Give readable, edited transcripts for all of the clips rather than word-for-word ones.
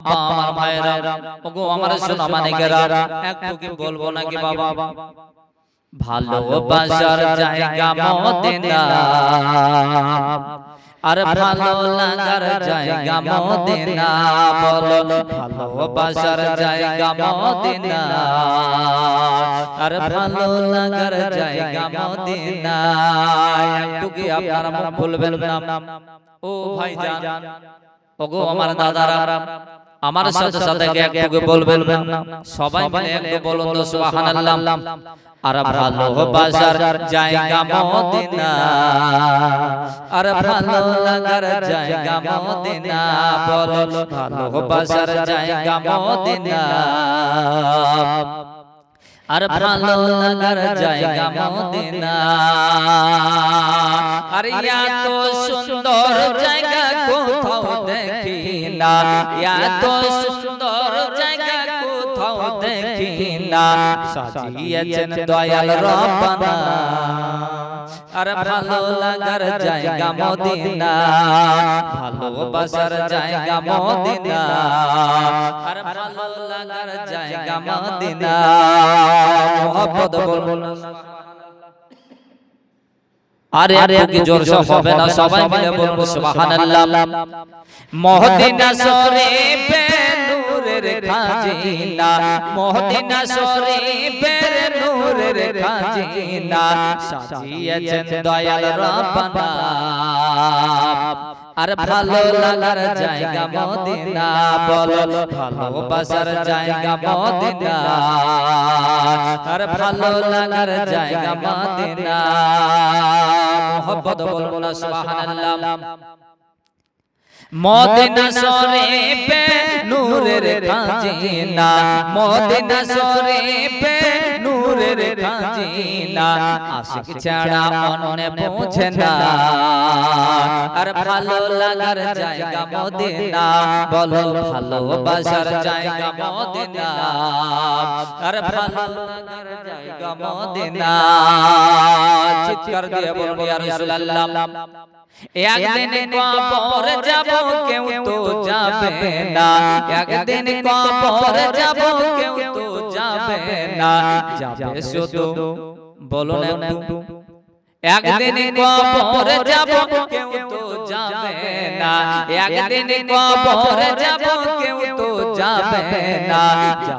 আব্বা আমার ভাইরা ওগো আমার সোনা মানিকেরা একটু কি বলবো নাকি বাবা ভালোবাসার জায়গা মদিনা আর ভালো লাগার জায়গা মদিনা বলো ভালোবাসার জায়গা মদিনা আর ভালো লাগার জায়গা মদিনা একটু কি আপনারা মুখ খুলবেন না ও ভাইজান ওগো আমার দাদারা আমার সাথে সাথে একটু বলবেন না সবাই মিলে একটু বলুন তো সুবহানাল্লাহ আর ভালোবাসার জায়গা মদিনা আর ভালো লাগার জায়গা মদিনা বলো ভালোবাসার জায়গা মদিনা আর ভালো লাগার জায়গা মদিনা আর এত সুন্দর জায়গা কোথাও দেখি না এত সুন্দর জায়গা কোথাও দেখি না সাজিয়েছেন দয়াল রব্বানা আর ভালো লাগার জায়গা মদিনা ভালোবাসার জায়গা মদিনা আর ভালো লাগার জায়গা মদিনা মোহাম্মদ বলুন আরে কি জোর সে হবে না সবাই মিলে বলুন সুবহানাল্লাহ মদিনা শরীফে নূরের খাজিনা মদিনা শরীফের নূরের খাজিনা সাজিয়েছেন দয়াল রব্বানা আর ভালো লাগার জায়গা মদিনা বলো ভালোবাসার জায়গা মদিনা আর ভালো লাগার জায়গা মদিনা মোহাম্মদ বলুন সুবহানাল্লাহ মদিনা শরীফে নূরের খাজিনা মদিনা শরীফে নূরের খাজিনা আশিক ছাড়া মনে পৌঁছে না আর ভালো লাগার জায়গা মদিনা বলো ভালোবাসার জায়গা মদিনা আর ভালো লাগার জায়গা মদিনা চিৎকার দিয়ে বলুন ইয়া রাসূলুল্লাহ একদিন কবর যাব কেউ তো যাবে না একদিন কবর যাব কেউ তো যাবে না যাবে শুধু বলুন একটু একদিন কবর যাব কেউ তো যাবে না একদিন কবর যাব কেউ তো যাবে না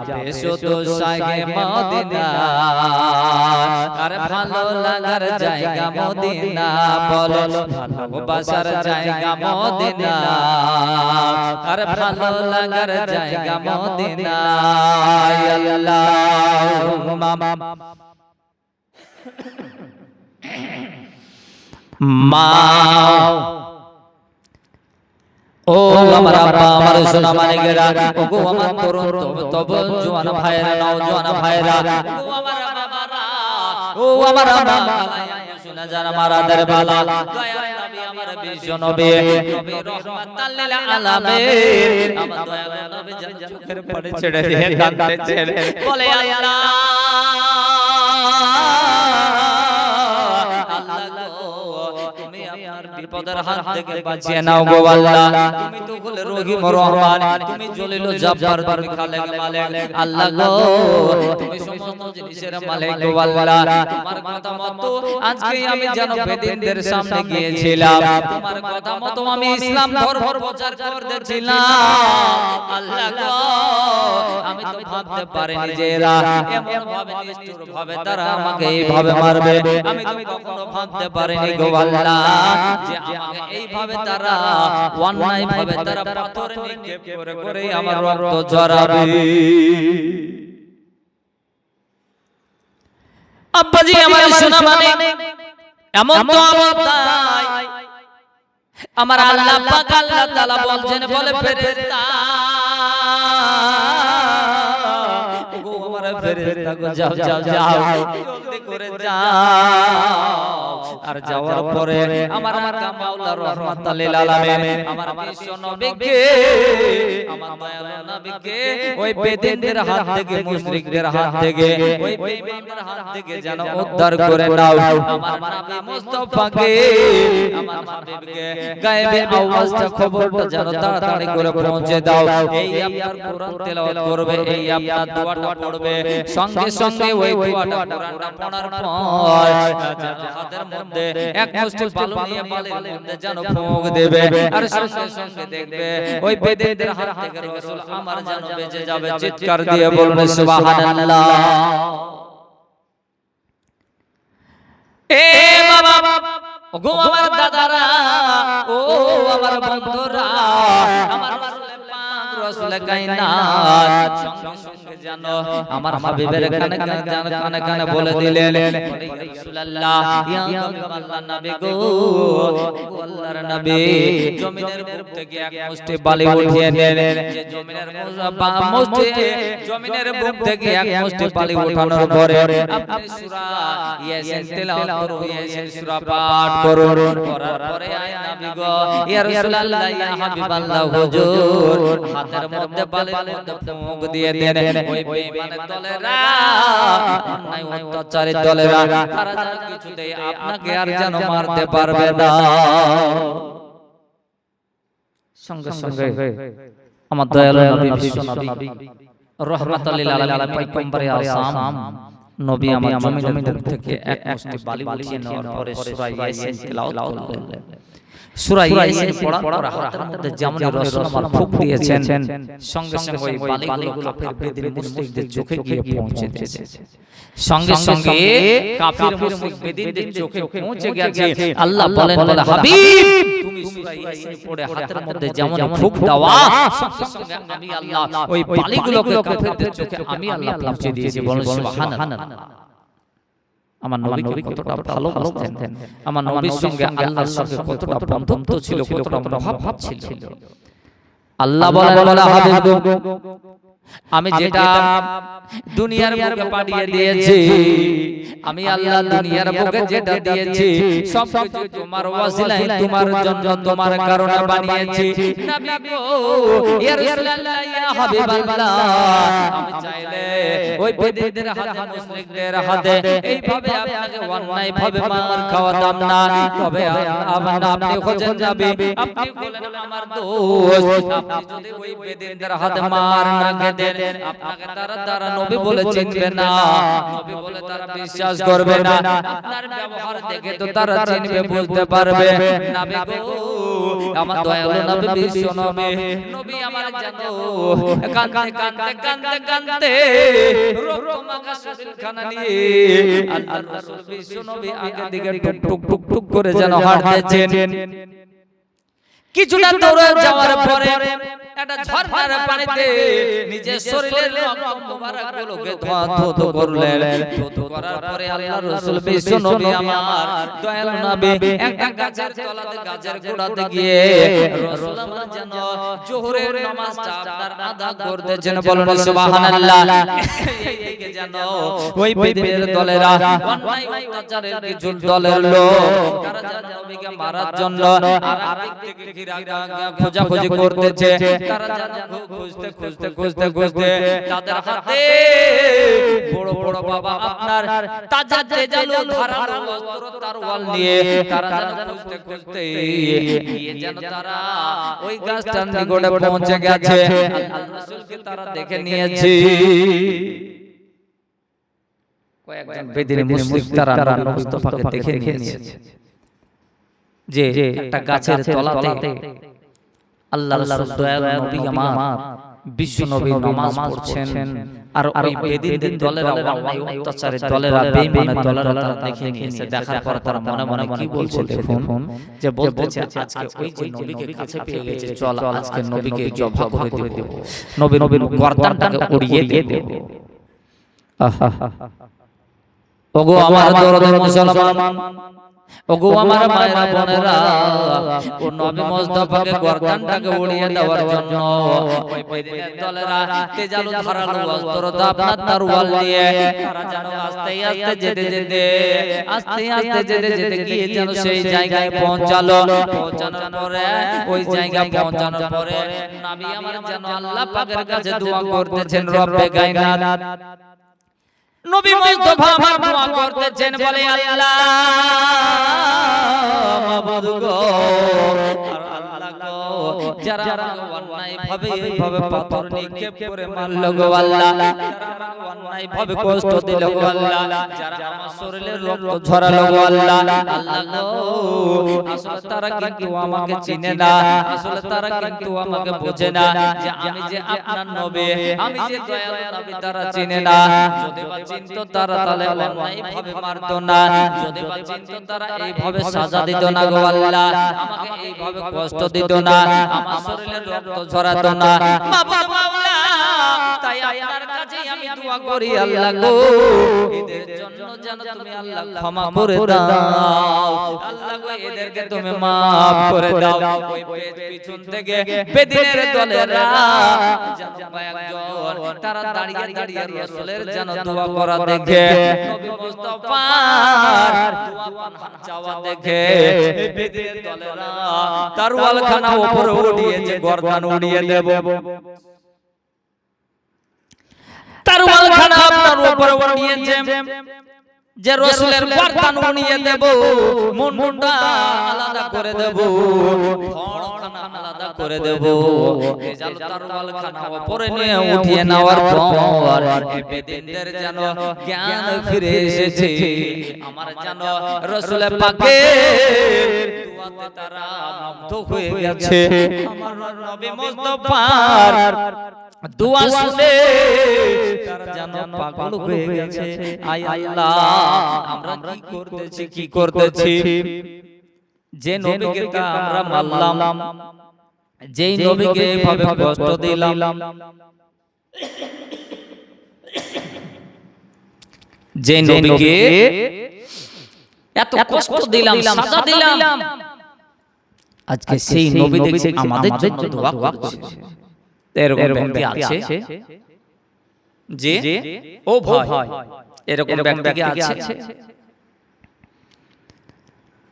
যাবে শুধু শাহে মদিনা আর ভালো লাগার জায়গা মদিনা বলো ভালোবাসার জায়গা মদিনা আর ভালো লাগার জায়গা মদিনা আল্লাহুম্মা মা ও আমার আব্বা আমার সোনা মানিকেরা ওগো আমার তরুণ তব জওয়ান ভাইরা নওজওয়ান ভাইরা ও আমার বাবারা ও আমার বাবা সোনা জানা মারাদের বালা দয়ার নবী আমার বিশ্ব নবী নবী রহমাতাল লিল আলামিন আমার দয়াল নবী যেন চোখের পানি ছেড়ে দিয়ে কাঁদতেছেন বলে আল্লাহ বিপদের হাত থেকে বাঁচিয়ে নাও গো আল্লাহ তুমি তো বলে রহিম রহমান তুমি জলিল জব্বার তুমি খালেক মালিক আল্লাহ গো তুমি সমস্ত জিনিসের মালিক গো আল্লাহ তোমার কথা মতো আজকে আমি যেন বেদিনদের সামনে গিয়েছিলাম তোমার কথা মতো আমি ইসলাম ধর্ম প্রচার করতেছিলাম আল্লাহ গো আমি তো ভাবতে পারিনি যে এরা এমন ভাবে নিষ্ঠুর ভাবে তারা আমাকে এইভাবে মারবে আমি তো কখনো ভাবতে পারিনি গো আল্লাহ যে আমাকে এইভাবে তারা অন্যায় ভাবে তারা পাথর নিক্ষেপ করে করে আমার রক্ত ঝরাবে আব্বাজি আমার সোনা মানে এমন তো অবস্থায় আমার আল্লাহ পাক আল্লাহ তাআলা বলছেন বলে ফেরেশতা ওগো আমার ফেরেশতা গো যাও যাও যাও জলদি করে যাও আর যাওয়ার পরে আমার আকা মাওলা রাহমাতুল লিল আলামিন আমার বিশ্ব নবীকে আমার দয়ালু নবীকে ওই বেদিনদের হাত থেকে মুশরিকদের হাত থেকে ওই বেঈমানদের হাত থেকে যেন উদ্ধার করে নাও আমার নবী মুস্তাফাকে আমার হাবিবকে গায়েবে আওয়াজটা খবরটা যেন তাড়াতাড়ি করে পৌঁছে দাও এই আপনার কোরআন তেলাওয়াত করবে এই আপনার দোয়াটা পড়বে সঙ্গে সঙ্গে ওই দোয়াটা কোরআনটা পড়ার পর যেন হাতের মধ্যে এক মুষ্টি বালু নিয়ে বালির মধ্যে যেন ফুঁক দেবে আর সঙ্গে সঙ্গে দেখবে ওই বেদিনদের হাত থেকে রাসূল আমার যেন বেঁচে যাবে চিৎকার দিয়ে বলুন সুবহানাল্লাহ এ বাবা ওগো আমার দাদারা ও আমার বন্ধুরা আমার রাসূল কায়নাত সঙ্গে সঙ্গে জানো আমার হাবিবের কানে কানে কানে বলে দিলেন ইয়া রাসূলুল্লাহ ইয়া হাবিবাল্লাহ নবী গো আল্লাহর নবী জমিনের বুক থেকে এক মুষ্টি বালি উঠিয়ে নেন যে জমিনের বুক থেকে এক মুষ্টি বালি ওঠানোর পরে আপনি সূরা ইয়াসিন তেলাওয়াত করুন ইয়াসিন সূরা পাঠ করুন করার পরে আয় নবী গো ইয়া রাসূলুল্লাহ ইয়া হাবিবাল্লাহ হুজুর হাতের মধ্যে বালির মধ্যে ফুঁক দিয়ে দেন ওই বেঈমানের দলেরা অন্যায় অত্যাচারী দলেরা তারা যেন কিছুতেই আপনাকে আর যেন মারতে পারবে না সঙ্গে সঙ্গে আমার দয়ালু নবী বিশ্ব নবী রাহমাতুল লিল আলামিন পয়গম্বরে আযম নবী আমার জমিনের বুক থেকে এক মুষ্টি বালি উঠিয়ে নেওয়ার পরে সূরা ইয়াসিন তেলাওয়াত করলেন সূরা ইয়াসিন পড়ার পর হাতের মধ্যে যেমন রাসূল আমার ফুঁক দিয়েছেন সঙ্গে সঙ্গে ওই বালিগুলো কাফের বেদিন মুশরিকদের চোখে গিয়ে পৌঁছে দিয়েছে সঙ্গে সঙ্গে কাফের মুশরিক বেদিনদের চোখে পৌঁছে গেছে আল্লাহ বলেন বলে হাবিব তুমি সূরা ইয়াসিন পড়ে হাতের মধ্যে যেমন ফুঁক দাও সঙ্গে সঙ্গে আমি আল্লাহ ওই বালিগুলোকে কাফেরদের চোখে আমি আল্লাহ পৌঁছে দিয়েছি বলেন সুবহানাল্লাহ আমার নবীকে কতটা ভালোবাসতেন আমার নবীর সঙ্গে আল্লাহর সঙ্গে কতটা বন্ধুত্ব ছিল কতটা মহব্বত ছিল আল্লাহ বলে হাবিব আমি যেটা দুনিয়ার বুকে পাঠিয়ে দিয়েছি আমি আল্লাহ দুনিয়ার বুকে যেটা দিয়েছি সব কিছু তোমার ওয়াসিলায় তোমার জন্য তোমার কারণে বানিয়েছি নবী গো ইয়া রাসূলুল্লাহ ইয়া হাবিবাল্লাহ আমি চাইলে ওই বেদিনদের হাতে মুশরিকদের হাতে এইভাবে আপনাকে অন্যায় ভাবে মার খাওয়াতাম না তবে আপনি খোঁজেন যাবে আপনি বলেন আমার দোস্ত আপনি যদি ওই বেদিনদের হাতে মার না দেন আপনাকে তারা নবী বলে চিনবে না নবী বলে তারা বিশ্বাস করবে না আপনার ব্যবহার দেখে তো তারা চিনবে বুঝতে পারবে নবী গো আমার দয়ালু নবী বিশ্ব নবী আমার জানো কাঁদতে কাঁদতে কাঁদতে কাঁদতে রক্তমাখা শরীরখানা নিয়ে আল্লাহর রাসূল বিশ্ব নবী আগে দিকে টুক টুক টুক করে যেন হাঁটতেছেন কিছুটা দৌড়ে যাওয়ার পরে একটা ঝর্ণার পানিতে নিজের শরীরের রক্ত মোবারকগুলোকে ধৌত করলেন ধৌত করার পরে আল্লাহর রাসূল বিশ্ব নবী আমার দয়ালু নবী একটা গাছের তলাতে গাছের গোড়াতে গিয়ে রাসূল আমার যেন যোহরের নামাজটা আপনার আদা করতেছেন বলুন সুবহানাল্লাহ এইদিকে যেন ওই বেদিনের দলেরা অন্যায় অত্যাচারের কিছু দলের লোক তারা যেন নবীকে মারার জন্য আর আদিক থেকে খোঁজাখুঁজি করতেছে তারা যেন খুঁজতে খুঁজতে খুঁজতে খুঁজতে তাদের হাতে বড় বড় বাবা আপনার তাজা তেজালো ধারালো অস্ত্র তরোয়াল নিয়ে তারা যেন খুঁজতে খুঁজতে গিয়ে যেন তারা ওই গাছটার নিকটে পৌঁছে গেছে আল্লাহর রাসূলকে তারা দেখে নিয়েছে কয়েকজন বেদিনী মুশরিক তারা নবী মুস্তাফাকে দেখে নিয়েছে যে একটা গাছের তলাতে আল্লাহর রাসূল দয়ালু নবী আমার বিশ্ব নবী নামাজ পড়ছেন আর ওই বেদিনদের দলেরা অন্যায় অত্যাচারের দলেরা বেঈমানের দলেরা তারা দেখে নিয়েছে দেখার পর তারা মনে মনে কি বলছে দেখুন যে বলতেছে আজকে ওই যে নবীকে কাছে পেয়ে গেছে চল আজকে নবীকে জবাই করে দেব নবীর গর্দানটাকে উড়িয়ে দেব ওগো আমার দরদে মুসলমান, ওগো আমার মায়েরা বোনেরা, ও নবী মুস্তাফাকে গর্দানটাকে উড়িয়ে দেওয়ার জন্য ওই বেদিনের দলেরা তেজালু ধারালো অস্ত্র আপনার তরোয়াল নিয়ে তারা যেন আস্তে আস্তে যেতে গিয়ে যেন সেই জায়গায় পৌঁছানোর পরে ওই জায়গা পৌঁছানোর পরে নবী আমার যেন আল্লাহ পাকের কাছে দোয়া করতেছেন, রব্বে কায়নাত নবী মুস্তাফা আমার দোয়া করতেছেন, বলে আল্লাহ মাবুদ গো, আল্লাহ গো, যারা আমাকে অন্যায় ভাবে এইভাবে পাথর নিক্ষেপ করে মারলো গো আল্লাহ, যারা আমাকে অন্যায় ভাবে কষ্ট দিল গো আল্লাহ, যারা আমার শরীরে রক্ত ঝরালো গো আল্লাহ, আল্লাহ গো, আসলে তারা কিন্তু আমাকে চিনে না, আসলে তারা কিন্তু আমাকে বোঝে না যে আমি যে আপনার নবী, আমি যে দয়ালু নবী, তারা চিনে না। যদি বা চিনতো তারা তাহলে অন্যায় ভাবে মারতো না, যদি বা চিনতো তারা এইভাবে সাজা দিত না গো আল্লাহ, আমাকে এইভাবে কষ্ট দিত না, আমার শরীরে রক্ত ঝরাতো না। মাবুদ মাওলা, তাই আপনার কাছে আমি দোয়া করি আল্লাহ গো, এদের জন্য যেন তুমি আল্লাহ ক্ষমা করে দাও, আল্লাহ গো, এদেরকে তুমি maaf করে দাও। ওই পিছন থেকে বেদিনের দলেরা যেন কয়েকজন তারা দাঁড়িয়ে দাঁড়িয়ে রাসূলের যেন দোয়া করা দেখে, নবী মুস্তাফার দোয়া পানা চাওয়া দেখে বেদিনের দলেরা তরোয়াল খানা উপরে উড়িয়েছে, গর্দান উড়িয়ে দেব, তরোয়াল খানা আপনার উপরে উড়িয়েছে যে রাসূলের গর্দান উড়িয়ে দেব, মুন্ডটা আলাদা করে দেব, ফড়খানা আলাদা করে দেব। তেজাল তরোয়াল খানা উপরে নিয়ে উঠিয়ে নেওয়ার পর বেদিনদের যেন জ্ঞান ফিরে এসেছে, আমার যেন রাসূল পাকের দোয়াতে তারা মুগ্ধ হয়ে গেছে, আমার নবী মুস্তাফার দোয়া শুনে তারা যেন পাগল হয়ে গেছে। আয় আল্লাহ, আমরা কি করতেছি, যে নবীকে আমরা মারলাম, যেই নবীকে এভাবে কষ্ট দিলাম, যে নবীকে এত কষ্ট দিলাম, সাজা দিলাম, আজকে সেই নবী দেখছি আমাদের জন্য দোয়া করছে। এরকম ব্যক্তি আছে যে, ও ভাই, এরকম ব্যক্তি কি আছে?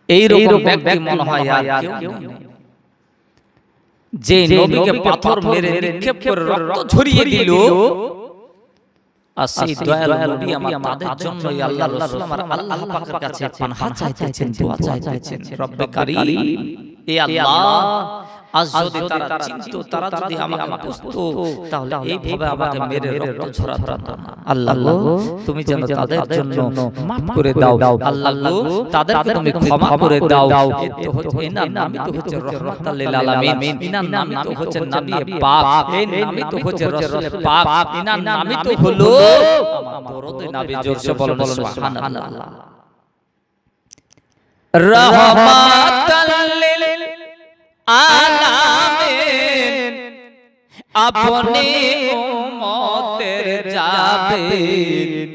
এইরকম ব্যক্তি মনে হয় আর কেউ নেই, যে নবীকে পাথর মেরে নিক্ষেপ করে রক্ত ঝরিয়ে দিল, আর সেই দয়ালু নবী আমার তাদের জন্যই আল্লাহ রাসূল আমার আল্লাহ পাকের কাছে পানাহ চাইতেছেন, দোয়া চাইতেছেন, রব্বে কারীম, এ আল্লাহ, আজ যদি তারা চিনতো, তারা যদি আমাকে বুঝতো, তাহলে এইভাবে আমাকে মেরে রক্ত ঝরাতো না। আল্লাহ গো, তুমি যেন তাদের জন্য maaf করে দাও, আল্লাহ গো, তাদেরকে তুমি ক্ষমা করে দাও। এনার নামই তো হচ্ছে রাহমাতাল লিল আলামিন, এনার নামই তো হচ্ছে নবী পাক, এই নামই তো হচ্ছে রাসূল পাক, এনার নামই তো হলো আমার দরদে নবী। জোরসে বলুন সুবহানাল্লাহ। রাহমাতাল লিল আলামিন, আপনি উম্মতের জাবিন,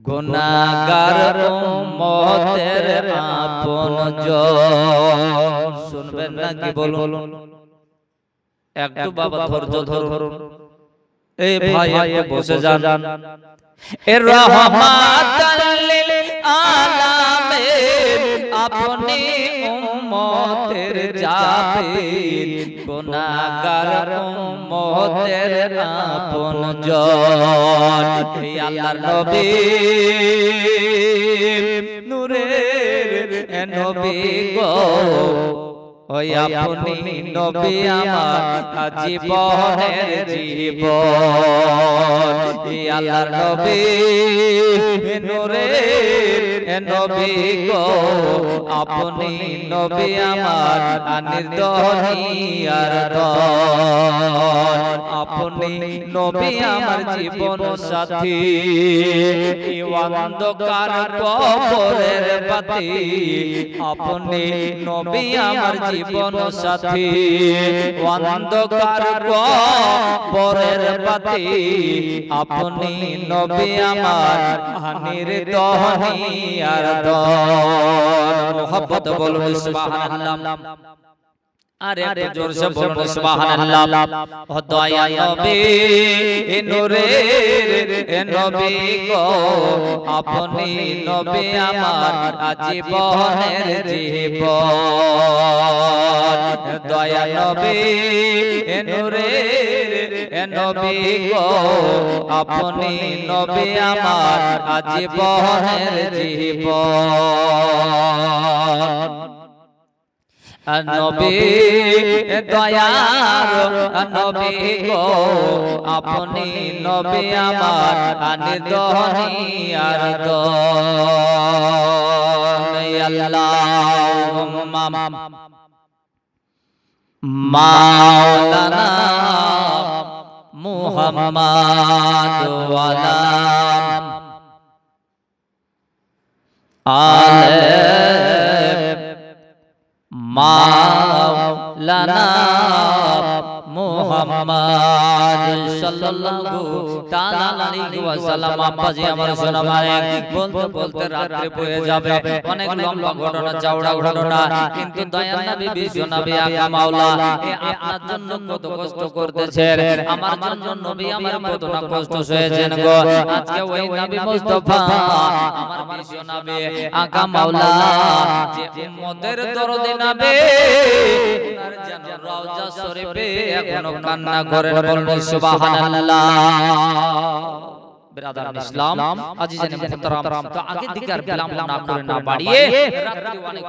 গুনাহগার উম্মতের আপনজন। শুনবেন নাকি বলুন? একটু বাবা ধৈর্য ধরুন, এই ভাই একটু বসে যান। এ রাহমাতাল লিল আলামিন, আপনি উম্মতের জাবিন, গুনাহগার উম্মতের আপনজন। হে আল্লাহর নবী, নূরের নবী গো, ওই আপনি নবী আমার জীবনের জীবন। হে আল্লাহর নবী, নূরের নবী গো, আপনি নবী আমার নির্দয়নিয়ার দন, আপনি নবী আমার জীবন সাথী, অন্ধকার কবরের বাতি, আপনি নবী আমার জীবন জীবন সাথী অন্ধকার কবরের বাতি আপনি নবী আমার হানির দহনি আর দন মোহাম্মদ বলুন সুবহানাল্লাহ আরে একটু জোরসে বলুন সুবহানাল্লাহ ও দয়া নবী নূরের নবী গো আপনি নবী আমার জীবনের জীবন দয়া নবী নূরের নবী গো আপনি নবী আমার জীবনের জীবন নবী দয়ার নবী গো আপনি নবী আমার নিদনি আর দন আল্লাহুম্মা মাওলানা মুহাম্মাদ ওয়ালা আলে মাওলানা মুহাম্মদ সাল্লাল্লাহু তাআলা আলাইহি ওয়াসাল্লাম আব্বাজি আমার সোনা মায়ের বলতে বলতে রাত্রি বয়ে যাবে অনেক লম্বা ঘটনা চওড়া ঘটনা কিন্তু দয়ার নবী বিশ্ব নবী আকা মাওলা আপনার জন্য কত কষ্ট করতেছেন আমার জন্য নবী আমার কত না কষ্ট সয়েছেন গো আজকে ওই নবী মুস্তাফা আমার বিশ্ব নবী আকা মাওলা যে উম্মতের দরদে নবী উনার যেন রওজা শরীফে এখনো কান্না করেন বলুন সুবহানাল্লাহ বিরাদার ইসলাম আজিজানে মুহতারাম তো আগের দিকে আর বিলম্ব না করে না বাড়িয়ে রাত্রি অনেক